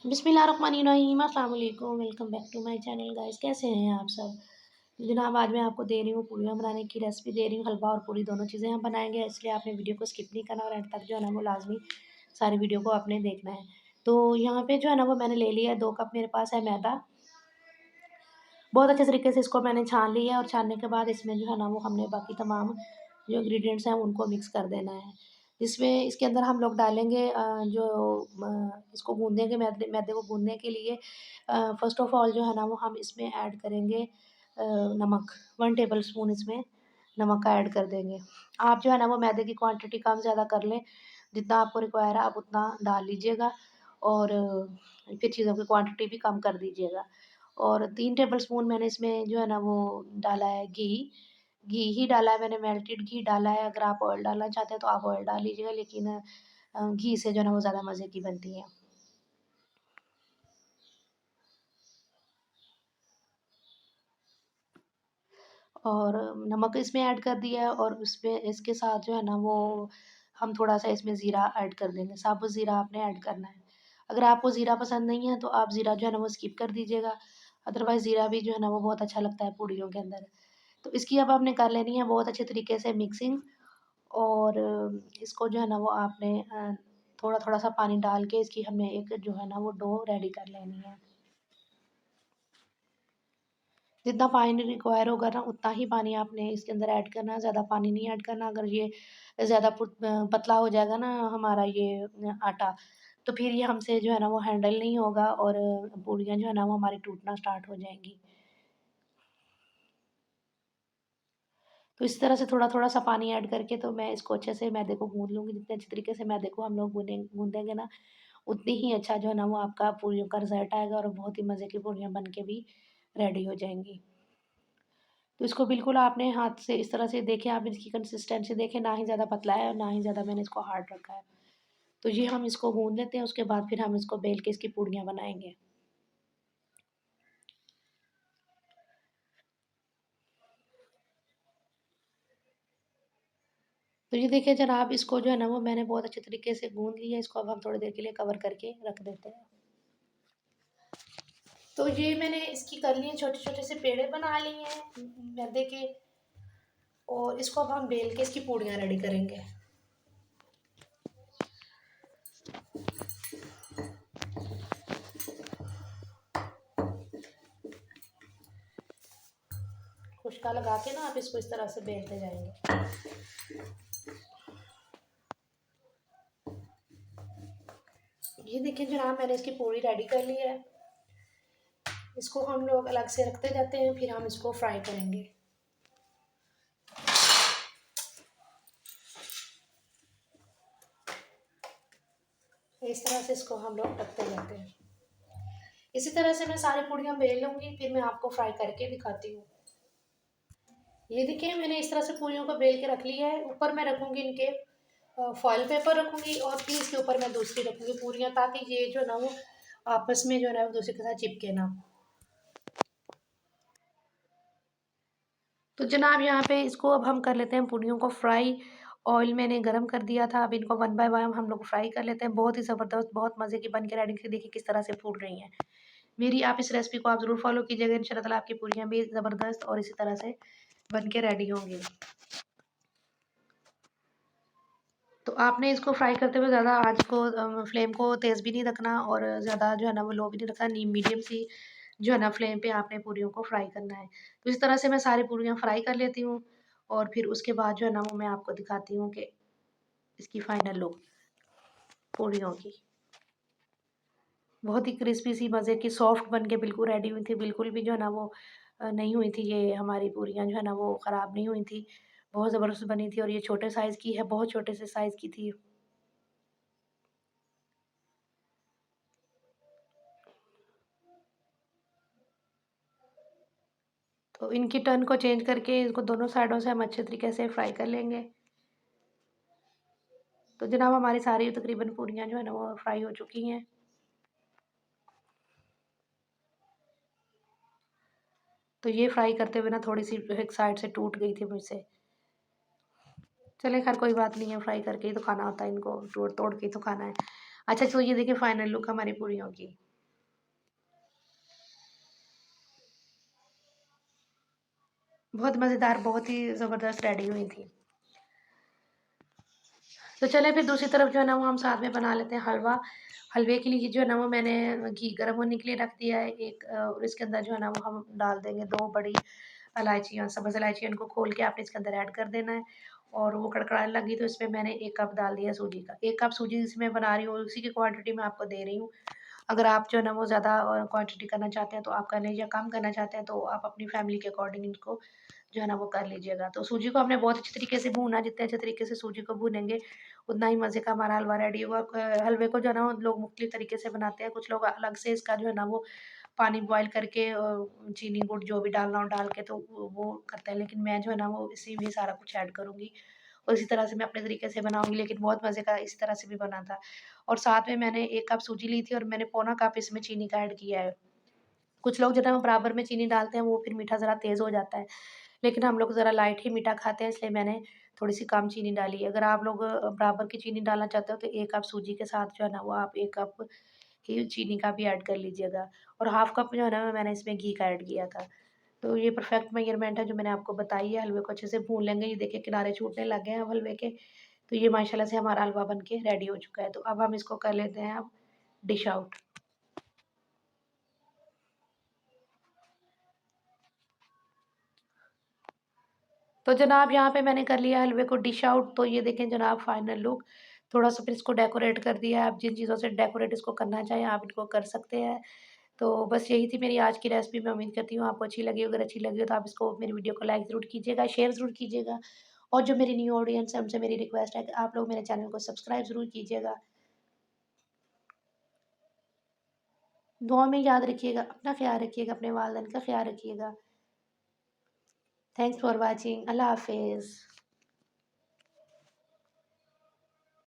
बिस्मिल्लाहिर्रहमानिर्रहीम, अस्सलाम वालेकुम। Welcome back to my channel guys. कैसे हैं आप सब? तो जनाब, आज मैं आपको दे रही हूँ पूड़ियाँ बनाने की रेसिपी दे रही हूँ। हलवा और पूड़ी दोनों चीज़ें हम बनाएंगे, इसलिए आपने वीडियो को स्किप नहीं करना और एंड तक जो है ना वो लाजमी सारी वीडियो को आपने देखना है। तो यहाँ पे जो है ना वो मैंने ले लिया है 2 कप मेरे पास है मैदा। बहुत अच्छे तरीके से इसको मैंने छान लिया है और छानने के बाद इसमें जो है ना वो हमने बाकी तमाम जो इंग्रेडिएंट्स हैं उनको मिक्स कर देना है। इसमें इसके अंदर हम लोग डालेंगे इसको गूँधेंगे मैदे मैदे को गूँधने के लिए फ़र्स्ट ऑफ़ ऑल जो है ना वो हम इसमें ऐड करेंगे नमक। 1 टेबल स्पून इसमें नमक का ऐड कर देंगे। आप जो है ना वो मैदे की क्वांटिटी कम ज़्यादा कर लें, जितना आपको रिक्वायर है आप उतना डाल लीजिएगा और फिर चीज़ों की क्वांटिटी भी कम कर दीजिएगा। और 3 टेबलस्पून मैंने इसमें जो है ना वो डाला है घी। घी ही डाला है मैंने, मेल्टेड घी डाला है। अगर आप ऑयल डालना चाहते हैं तो आप ऑयल डाल लीजिएगा, लेकिन घी से जो है ना वो ज़्यादा मज़े की बनती है। और नमक इसमें ऐड कर दिया है और उसमें इसके साथ जो है ना वो हम थोड़ा-सा इसमें ज़ीरा ऐड कर देंगे। साबुत ज़ीरा आपने ऐड करना है। अगर आपको ज़ीरा पसंद नहीं है तो आप ज़ीरा जो है ना वो स्किप कर दीजिएगा। अदरवाइज़ ज़ीरा भी जो है ना वो बहुत अच्छा लगता है पूड़ियों के अंदर। तो इसकी अब आपने कर लेनी है बहुत अच्छे तरीके से मिक्सिंग और इसको जो है ना वो आपने थोड़ा-थोड़ा सा पानी डाल के इसकी हमें एक जो है ना वो डो रेडी कर लेनी है। जितना पानी रिक्वायर होगा ना उतना ही पानी आपने इसके अंदर ऐड करना है, ज़्यादा पानी नहीं ऐड करना। अगर ये ज़्यादा पतला हो जाएगा ना हमारा ये आटा, तो फिर ये हमसे जो है ना वो हैंडल नहीं होगा और पूड़ियाँ जो है ना वो हमारी टूटना स्टार्ट हो जाएँगी। तो इस तरह से थोड़ा-थोड़ा सा पानी ऐड करके तो मैं इसको अच्छे से मैदे को गूँध लूँगी। जितने अच्छे तरीके से मैदे को हम लोग गूँधेंगे ना, उतनी ही अच्छा जो है ना वो आपका पूरियों का रिज़ल्ट आएगा और बहुत ही मज़े की पूरियाँ बन के भी रेडी हो जाएँगी। तो इसको बिल्कुल आपने हाथ से इस तरह से देखें, आप इसकी कंसिस्टेंसी देखें, ना ही ज़्यादा पतला है और ना ही ज़्यादा मैंने इसको हार्ड रखा है। तो ये हम इसको गूँध लेते हैं, उसके बाद फिर हम इसको बेल के इसकी पूड़ियाँ बनाएँगे। तो ये देखिए जनाब, इसको जो है ना वो मैंने बहुत अच्छे तरीके से गूँध लिया है। इसको अब हम थोड़ी देर के लिए कवर करके रख देते हैं। तो ये मैंने इसकी कर ली है, छोटे-छोटे से पेड़े बना लिए हैं मैदे के और इसको अब हम बेल के इसकी पूड़ियाँ रेडी करेंगे। खुशका लगा के ना आप इसको इस तरह से बेलते जाएँगे। ये देखिए जनाब, मैंने इसकी पूड़ी रेडी कर ली है। इसको हम लोग अलग से रखते जाते हैं, फिर हम इसको फ्राई करेंगे। इस तरह से इसको हम लोग रखते जाते हैं। इसी तरह से मैं सारी पूड़ियाँ बेल लूँगी, फिर मैं आपको फ्राई करके दिखाती हूँ। ये देखिए मैंने इस तरह से पूरियों को बेल के रख लिया है। ऊपर मैं रखूँगी इनके फॉइल पेपर रखूँगी और फिर इसके ऊपर मैं दूसरी रखूँगी पूरियाँ, ताकि ये जो है ना वो आपस में जो है ना वो दूसरे के साथ चिपके ना। तो जनाब, यहाँ पे इसको अब हम कर लेते हैं पूड़ियों को फ्राई। ऑयल मैंने गरम कर दिया था, अब इनको वन बाय वन हम लोग फ्राई कर लेते हैं। बहुत ही ज़बरदस्त, बहुत मज़े की बन के रेडी थी। देखिए किस तरह से फूल रही हैं। मेरी आप इस रेसिपी को आप ज़रूर फ़ॉलो कीजिएगा। इंशाल्लाह ताला आपकी पूड़ियाँ भी ज़बरदस्त और इसी तरह से बन के रेडी होंगी। तो आपने इसको फ्राई करते हुए ज़्यादा आँच को फ्लेम को तेज़ भी नहीं रखना और ज़्यादा जो है ना वो लो भी नहीं रखना, नी मीडियम सी जो है ना फ्लेम पे आपने पूरियों को फ्राई करना है। तो इस तरह से मैं सारी पूरियाँ फ्राई कर लेती हूँ और फिर उसके बाद जो है ना वो मैं आपको दिखाती हूँ कि इसकी फाइनल लुक पूरियों की। बहुत ही क्रिस्पी सी मज़े की सॉफ्ट बन के बिल्कुल रेडी हुई थी। बिल्कुल भी जो है ना वो नहीं हुई थी, ये हमारी पूरियाँ जो है ना वो ख़राब नहीं हुई थी। बहुत ज़बरदस्त बनी थी और ये छोटे साइज़ की है, बहुत छोटे से साइज़ की थी। तो इनकी टर्न को चेंज करके इसको दोनों साइडों से हम अच्छे तरीके से फ्राई कर लेंगे। तो जनाब, हमारी सारी तकरीबन पूरियाँ जो है ना वो फ्राई हो चुकी हैं। तो ये फ्राई करते हुए ना थोड़ी-सी एक साइड से टूट गई थी मुझसे। चलिए खैर कोई बात नहीं है, फ्राई करके ही तो खाना होता है इनको, तोड़-तोड़ के ही तो खाना है। अच्छा, तो ये देखिए फाइनल लुक हमारी पूरियों की। बहुत मज़ेदार, बहुत ही ज़बरदस्त रेडी हुई थी। तो चलें फिर दूसरी तरफ जो है ना वो हम साथ में बना लेते हैं हलवा। हलवे के लिए जो है ना वो मैंने घी गरम होने के लिए रख दिया है एक, और इसके अंदर जो है ना वो हम डाल देंगे 2 बड़ी इलायचियाँ, सब्ज़ इलायची इनको खोल के आपने इसके अंदर ऐड कर देना है। और वो कड़कड़ाने लगी तो इसमें मैंने 1 कप डाल दिया सूजी का। 1 कप सूजी जिसमें बना रही हूँ उसी की क्वांटिटी मैं आपको दे रही हूँ। अगर आप जो है ना वो ज़्यादा क्वांटिटी करना चाहते हैं तो आप कर लीजिए, या कम करना चाहते हैं तो आप अपनी फैमिली के अकॉर्डिंग इनको जो है ना वो कर लीजिएगा। तो सूजी को हमने बहुत अच्छी तरीके से भूना, जितने अच्छे तरीके से सूजी को भूनेंगे, उतना ही मज़े का हमारा हलवा रेडी होगा। हलवे को जो है ना लोग मुख्तलिफ तरीके से बनाते हैं। कुछ लोग अलग से इसका जो है ना वो पानी बॉयल करके चीनी, गुड़ जो भी डालना हो डाल के तो वो करते हैं। लेकिन मैं जो है ना वो इसी में सारा कुछ ऐड करूँगी और इसी तरह से मैं अपने तरीके से बनाऊँगी, लेकिन बहुत मज़े का इस तरह से भी बना था। और साथ में मैंने 1 कप सूजी ली थी और मैंने पौना कप इसमें चीनी का ऐड किया है। कुछ लोग जो है ना वो बराबर में चीनी डालते हैं, वो फिर मीठा ज़रा तेज़ हो जाता है। लेकिन हम लोग ज़रा लाइट ही मीठा खाते हैं, इसलिए मैंने थोड़ी-सी कम चीनी डाली है। अगर आप लोग बराबर की चीनी डालना चाहते हो तो 1 कप सूजी के साथ जो है ना वो आप 1 कप ही चीनी का भी ऐड कर लीजिएगा, और हाफ़ कप जो है ना मैंने इसमें घी का ऐड किया था। तो ये परफ़ेक्ट मेजरमेंट है जो मैंने आपको बताई है। हलवे को अच्छे से भून लेंगे। ये देखिए किनारे छूटने लग गए हैं अब हलवे के। तो ये माशाल्लाह से हमारा हलवा बन के रेडी हो चुका है। तो अब हम इसको कर लेते हैं अब डिश आउट। तो जनाब यहाँ पे मैंने कर लिया हलवे को डिश आउट। तो ये देखें जनाब फाइनल लुक। थोड़ा-सा फिर इसको डेकोरेट कर दिया है। आप जिन चीज़ों से डेकोरेट इसको करना चाहें आप इनको कर सकते हैं। तो बस यही थी मेरी आज की रेसिपी। मैं उम्मीद करती हूँ आपको अच्छी लगी। अगर अच्छी लगी हो तो आप इसको मेरी वीडियो को लाइक ज़रूर कीजिएगा, शेयर ज़रूर कीजिएगा। और जो मेरी न्यू ऑडियंस है उनसे मेरी रिक्वेस्ट है कि आप लोग मेरे चैनल को सब्सक्राइब ज़रूर कीजिएगा। दुआ में याद रखिएगा, अपना ख़्याल रखिएगा, अपने वालिदैन का ख़्याल रखिएगा। Thanks for watching. अल्लाह हाफ़िज़।